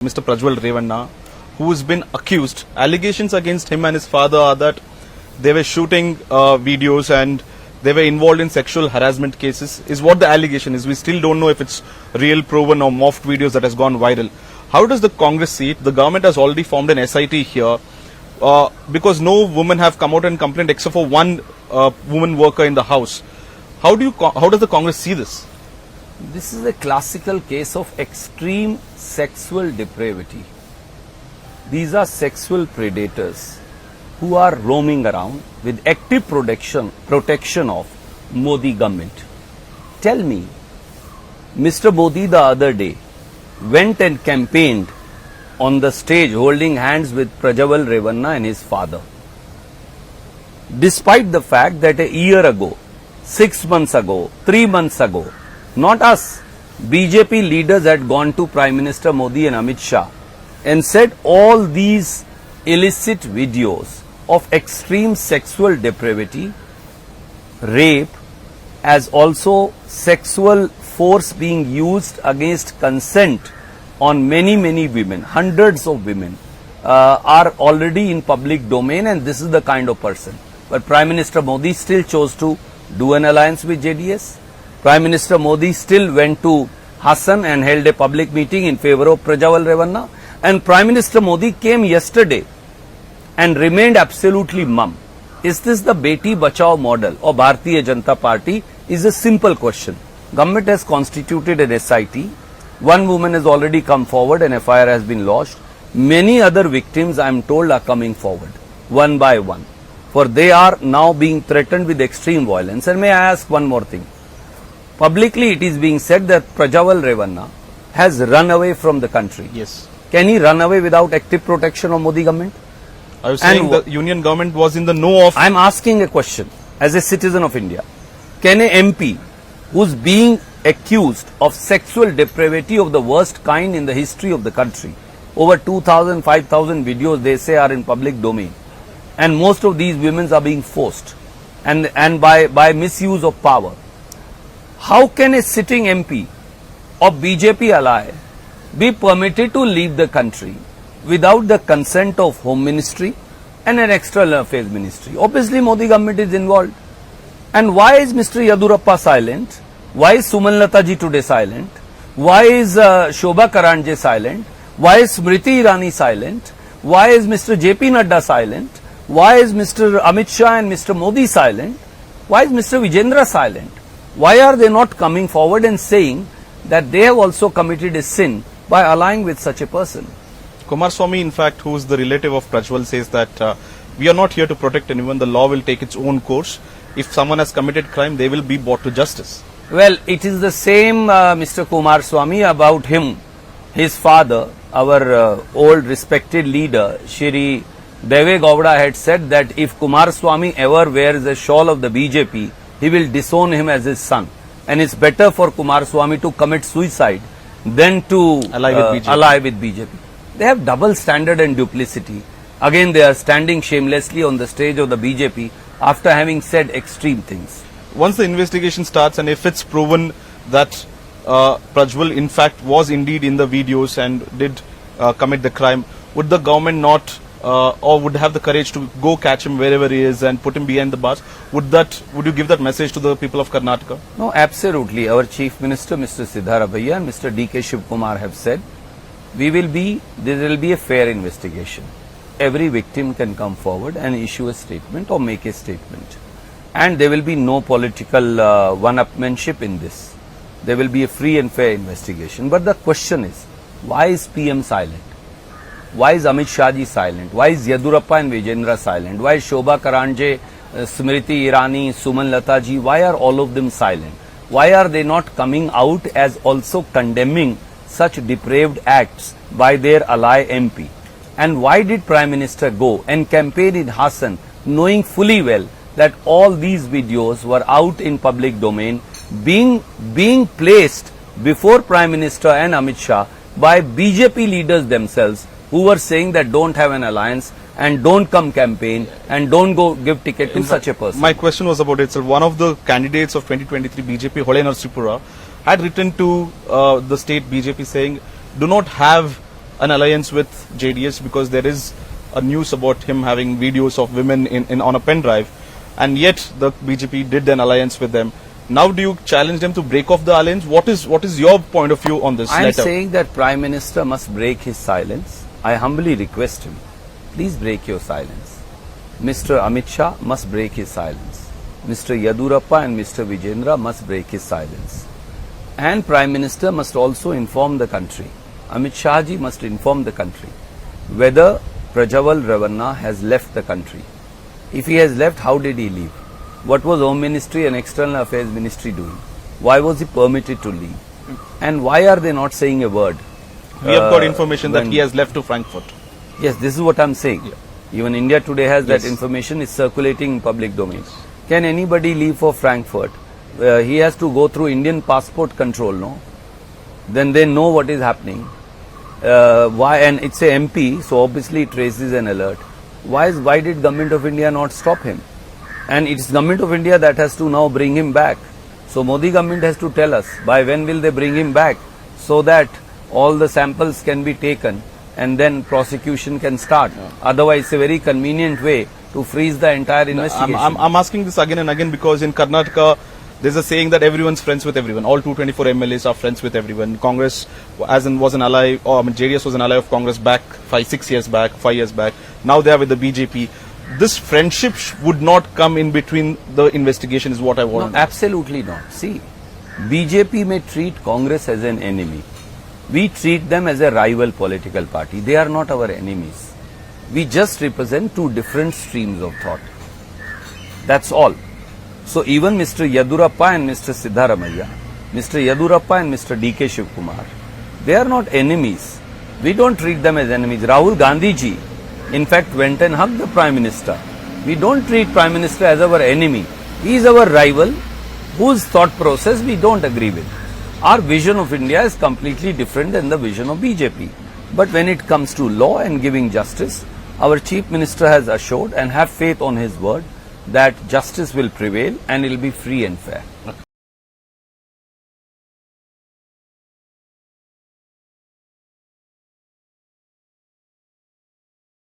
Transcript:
Mr. Prajwal Revanna, who's been accused. Allegations against him and his father are that they were shooting videos and they were involved in sexual harassment cases, is what the allegation is. We still don't know if it's real, proven or morphed videos that has gone viral. How does the Congress see it? The government has already formed an SIT here because no women have come out and complained except for one woman worker in the house. How does the Congress see this? This is a classical case of extreme sexual depravity. These are sexual predators who are roaming around with active protection of Modi government. Tell me, Mr. Modi the other day went and campaigned on the stage holding hands with Prajwal Revanna and his father. Despite the fact that a year ago, 6 months ago, 3 months ago, not us, BJP leaders had gone to Prime Minister Modi and Amit Shah and said all these illicit videos of extreme sexual depravity, rape, as also sexual force being used against consent on many women, hundreds of women are already in public domain, and this is the kind of person. But Prime Minister Modi still chose to do an alliance with JDS. Prime Minister Modi still went to Hassan and held a public meeting in favor of Prajwal Revanna. And Prime Minister Modi came yesterday and remained absolutely mum. Is this the Beti Bachao model of Bharatiya Janata Party? Is a simple question. Government has constituted an SIT. One woman has already come forward and FIR has been lodged. Many other victims, I am told, are coming forward one by one. For they are now being threatened with extreme violence. And may I ask one more thing? Publicly it is being said that Prajwal Revanna has run away from the country. Yes. Can he run away without active protection of Modi government? I was saying the union government was in the know of... I am asking a question as a citizen of India. Can a MP who's being accused of sexual depravity of the worst kind in the history of the country, over 2,000, 5,000 videos they say are in public domain, and most of these women are being forced and by misuse of power, how can a sitting MP of BJP ally be permitted to leave the country without the consent of Home Ministry and an External Affairs Ministry? Obviously, Modi government is involved. And why is Mr. Yadurappa silent? Why is Suman Lata ji today silent? Why is Shobha Karanje silent? Why is Smriti Irani silent? Why is Mr. JP Nadda silent? Why is Mr. Amit Shah and Mr. Modi silent? Why is Mr. Vijendra silent? Why are they not coming forward and saying that they have also committed a sin by allying with such a person? Kumaraswamy, in fact, who is the relative of Prajwal, says that we are not here to protect anyone. The law will take its own course. If someone has committed crime, they will be brought to justice. Well, it is the same Mr. Kumaraswamy about him. His father, our old respected leader, Shri Deve Gowda, had said that if Kumaraswamy ever wears a shawl of the BJP, he will disown him as his son. And it's better for Kumaraswamy to commit suicide than to ally with BJP. They have double standard and duplicity. Again, they are standing shamelessly on the stage of the BJP after having said extreme things. Once the investigation starts and if it's proven that Prajwal in fact was indeed in the videos and did commit the crime, would the government not or would have the courage to go catch him wherever he is and put him behind the bars? Would you give that message to the people of Karnataka? No, absolutely. Our Chief Minister, Mr. Siddharabhaiah and Mr. D.K. Shivkumar have said, there will be a fair investigation. Every victim can come forward and issue a statement or make a statement. And there will be no political one-upmanship in this. There will be a free and fair investigation. But the question is, why is PM silent? Why is Amit Shah ji silent? Why is Yadurappa and Vijendra silent? Why is Shobha Karanje, Smriti Irani, Suman Lata ji, why are all of them silent? Why are they not coming out as also condemning such depraved acts by their ally MP? And why did Prime Minister go and campaign in Hassan knowing fully well that all these videos were out in public domain being placed before Prime Minister and Amit Shah by BJP leaders themselves, who were saying that don't have an alliance and don't come campaign and don't go give ticket to such a person? My question was about itself. One of the candidates of 2023 BJP, Hole Narsipura, had written to the state BJP saying, do not have an alliance with JDS because there is a news about him having videos of women in on a pen drive, and yet the BJP did an alliance with them. Now do you challenge them to break off the alliance? What is your point of view on this I am letter? saying that Prime Minister must break his silence. I humbly request him, please break your silence. Mr. Amit Shah must break his silence. Mr. Yadurappa and Mr. Vijendra must break his silence. And Prime Minister must also inform the country. Amit Shah ji must inform the country whether Prajaval Ravanna has left the country. If he has left, how did he leave? What was Home Ministry and External Affairs Ministry doing? Why was he permitted to leave? And why are they not saying a word? We have got information that when- he has left to Frankfurt. Yes, this is what I am saying. Yeah. Even India Today has that Yes. information, is circulating in public domain. Can anybody leave for Frankfurt? He has to go through Indian passport control, no? Then they know what is happening. Why? And it's a MP, so obviously it raises an alert. Why did Government of India not stop him? And it's Government of India that has to now bring him back. So Modi government has to tell us by when will they bring him back, so that all the samples can be taken and then prosecution can start. Otherwise, it's a very convenient way to freeze the entire investigation. I'm asking this again and again because in Karnataka, there's a saying that everyone's friends with everyone. All 224 MLAs are friends with everyone. Congress, was an ally, or JDS was an ally of Congress back 5 years back. Now they are with the BJP. This friendship would not come in between the investigation is what I want. No, absolutely not. See, BJP may treat Congress as an enemy. We treat them as a rival political party. They are not our enemies. We just represent two different streams of thought. That's all. So even Mr. Yadurappa and Mr. Siddharamaiah, Mr. Yadurappa and Mr. D.K. Shivkumar, they are not enemies. We don't treat them as enemies. Rahul Gandhi ji, in fact, went and hugged the Prime Minister. We don't treat Prime Minister as our enemy. He is our rival whose thought process we don't agree with. Our vision of India is completely different than the vision of BJP. But when it comes to law and giving justice, our Chief Minister has assured and have faith on his word that justice will prevail and it will be free and fair.